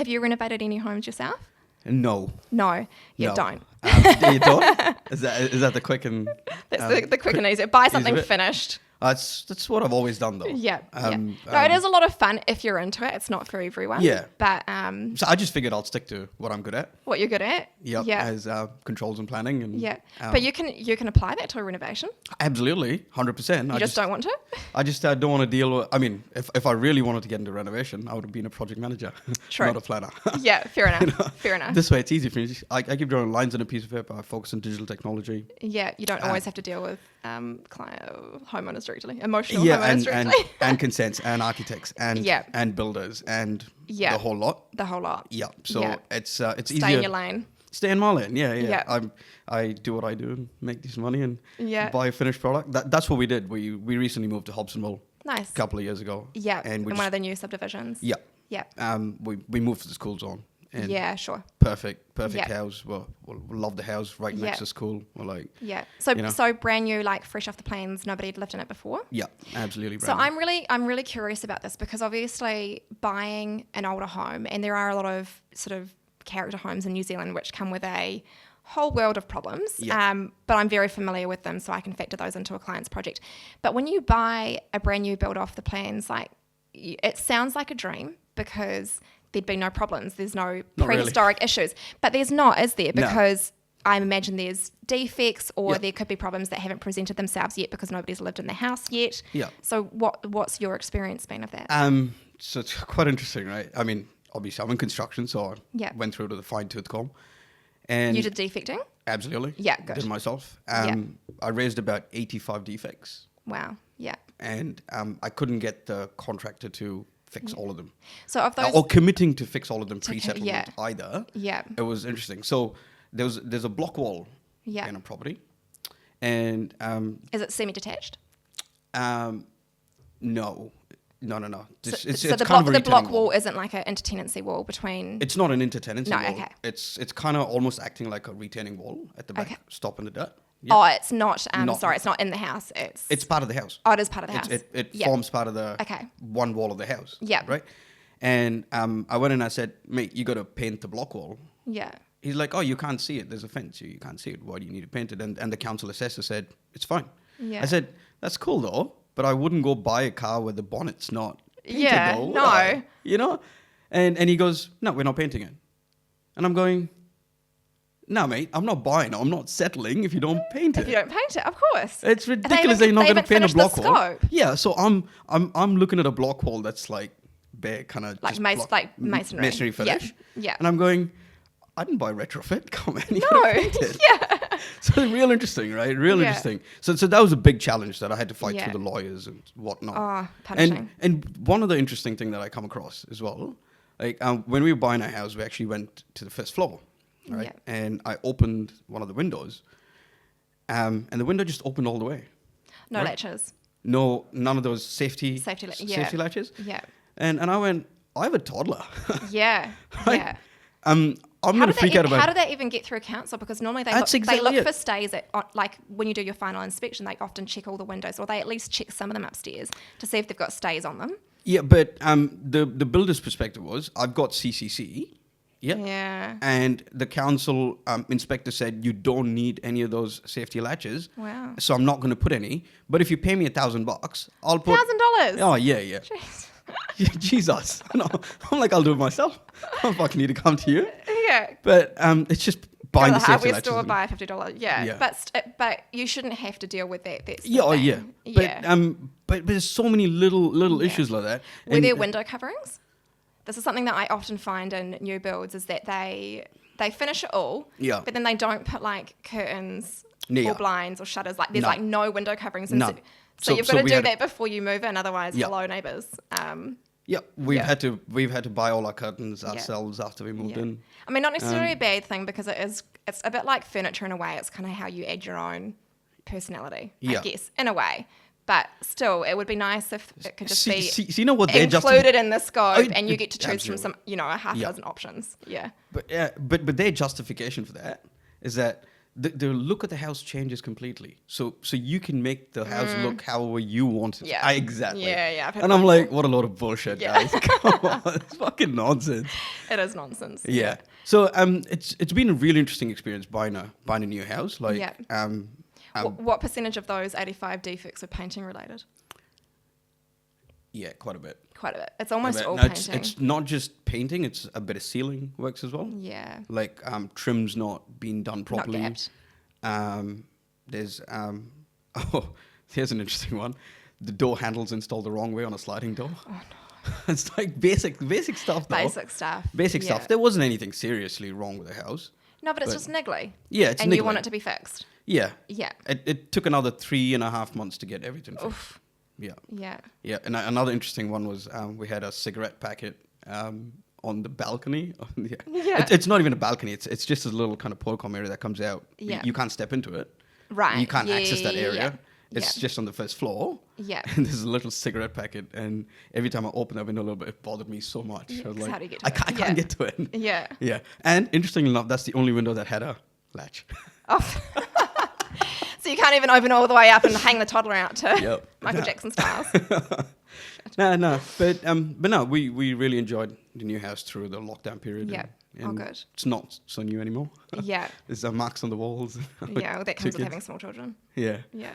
Have you renovated any homes yourself? No. No, you No. don't. You don't? Is that the quick and... That's the quick and easy. Buy something bit? finished. That's what I've always done, though. Yeah. No, it is a lot of fun if you're into it. It's not for everyone. Yeah. But So I just figured I'll stick to what I'm good at. what you're good at. Yep. Yeah. As controls and planning. And, Yeah. But you can apply that to a renovation. Absolutely, 100%. You just don't want to? I just don't want to deal with... I mean, if I really wanted to get into renovation, I would have been a project manager, True. not a planner. Yeah, fair enough. Fair enough. This way it's easy for me. I keep drawing lines on a piece of paper. I focus on digital technology. Yeah, you don't always have to deal with homeowners directly, emotional Yeah, homeowners directly. and consents and architects and Yeah. and builders and Yeah. the whole lot. The whole lot. Yeah, so Yeah. it's Stay easier. in your lane. Stay in my lane. Yeah. Yeah. I do what I do and make this money and Yeah. buy a finished product. That's what we did. We recently moved to Hobsonville Nice. a couple of years ago. Yeah, and we in one of the new subdivisions. yeah. Yeah. We moved to the school zone. And Yeah, sure. Perfect Yeah. house. We love the house right Yeah. next to school. We're like, Yeah. So You know? so brand new, like fresh off the planes, nobody had lived in it before. yeah, absolutely. So brand new. I'm really curious about this because obviously buying an older home, and there are a lot of sort of character homes in New Zealand which come with a whole world of problems. Yeah. But I'm very familiar with them, so I can factor those into a client's project. But when you buy a brand new build off the plans, like it sounds like a dream because there'd be no problems. There's no Not prehistoric issues. But there's not, is there? No. Because I imagine there's defects or Yeah. there could be problems that haven't presented themselves yet because nobody's lived in the house yet. Yeah. So what's your experience been of that? So it's quite interesting, right? I mean, obviously I'm in construction, so Yeah. I went through to the fine tooth comb. And You did defecting? absolutely. Yeah, good. Did myself. Yeah. I raised about 85 defects, Wow. Yeah. and I couldn't get the contractor to fix all of them. So of those, Or committing to fix all of them To- pre-settlement yeah. either. Yeah. It was interesting. So there's a block wall Yeah. in a property, and is it semi-detached? no. So, It's the kind of a block retaining wall isn't like an intertenancy wall between. It's not an intertenancy No, wall. okay. It's kind of almost acting like a retaining wall at the back, Okay. stop in the dirt. Oh, it's not. Not- Sorry, it's not in the house. It's part of the house. Oh, it is part of the house. It Yeah. forms part of the Okay. one wall of the house. Yeah. Right? And I went and I said, mate, you got to paint the block wall. Yeah. He's like, oh, you can't see it. There's a fence. You can't see it. Why do you need to paint it? And the council assessor said, it's fine. Yeah. I said, that's cool though, but I wouldn't go buy a car where the bonnet's not painted Yeah, though, would no. I? You know? And he goes, no, we're not painting it. And I'm going, no, mate, I'm not buying it. I'm not settling if you don't paint it. If you don't paint it, of course. It's ridiculous that you're not going to paint a block wall. Yeah, so I'm looking at a block wall that's like bare kind of Like masonry. masonry finish. Yeah. Yeah. And I'm going, I didn't buy retrofit. Come on, you No. gotta paint it. Yeah. So real interesting, right? Real Yeah. interesting. So that was a big challenge that I had to fight Yeah. through the lawyers and whatnot. Oh, punishing. And one of the interesting thing that I come across as well, like when we were buying our house, we actually went to the first floor, right? Yeah. And I opened one of the windows, and the window just opened all the way. No Right. latches. No, none of those safety Yeah. latches. Yeah. And I went, I have a toddler. Yeah. Right. Yeah. I'm going to freak out about How do they even get through council? Because normally they That's look, they exactly look it. for stays at, like when you do your final inspection, they often check all the windows, or they at least check some of them upstairs to see if they've got stays on them. Yeah, but the builder's perspective was, I've got CCC. Yeah. Yeah. And the council inspector said, you don't need any of those safety latches. Wow. So I'm not going to put any. But if you pay me $1,000, I'll put... $1,000. Oh, yeah. Jeez. Jesus. No, I'm like, I'll do it myself. I don't fucking need to come to you. Yeah. But it's just Go buying to the the safety hardware latches. store, buy a $50. Yeah. Yeah. But you shouldn't have to deal with that. That's the Yeah, oh, thing. yeah. Yeah. But there's so many little Yeah. issues like that. Were And- there window coverings? This is something that I often find in new builds is that they finish it all, Yeah. but then they don't put like curtains Yeah. or blinds or shutters. Like there's No. like no window coverings. None. So you've So got to we do had- that before you move in, otherwise, Yeah. hello neighbours. Yeah, we've Yeah. had to buy all our curtains ourselves after we moved Yeah. in. I mean, not necessarily a bad thing because it's a bit like furniture in a way. It's kind of how you add your own personality, I Yeah. guess, in a way. But still, it would be nice if it could just be See, you know what they're included in the scope, Oh, and you get to choose from absolutely. some, a half Yeah. dozen options. Yeah. But their justification for that is that the look of the house changes completely. So you can make the house look however you want it. Yeah. Exactly. Yeah. I've heard And that I'm before. like, what a load of bullshit, Yeah. guys. Come on, it's fucking nonsense. It is nonsense. Yeah. So it's been a really interesting experience buying a new house. Like Yeah. um, What percentage of those 85 defects are painting related? yeah, quite a bit. Quite a bit. It's almost all No, painting. it's not just painting, it's a bit of ceiling works as well. Yeah. Like trim's not being done properly. Not gapped. There's here's an interesting one. The door handle's installed the wrong way on a sliding door. Oh no. It's like basic stuff though. Basic stuff. Basic Yeah. stuff. There wasn't anything seriously wrong with the house. No, but it's But- just niggly. Yeah, it's and you niggly. want it to be fixed. Yeah. Yeah. It took another 3.5 months to get everything fixed. Oof. Yeah. Yeah. Yeah. And another interesting one was we had a cigarette packet on the balcony. Yeah. It's not even a balcony. It's just a little kind of portcom area that comes out. Yeah. You can't step into it. Right. You can't access that area. Yeah. It's just on the first floor. Yeah. And there's a little cigarette packet. And every time I open that window a little bit, it bothered me so much. Yeah, I was 'cause like, how do you get to I it? can't, I Yeah. can't get to it. Yeah. Yeah. And interestingly enough, that's the only window that had a latch. Oh. So you can't even open it all the way up and hang the toddler out to Yep. Michael No. Jackson styles. No. But no, we really enjoyed the new house through the lockdown period. Yeah. And Good. It's not so new anymore. Yeah. There's marks on the walls. Yeah. Well, that comes with Chickens. having small children. Yeah. Yeah.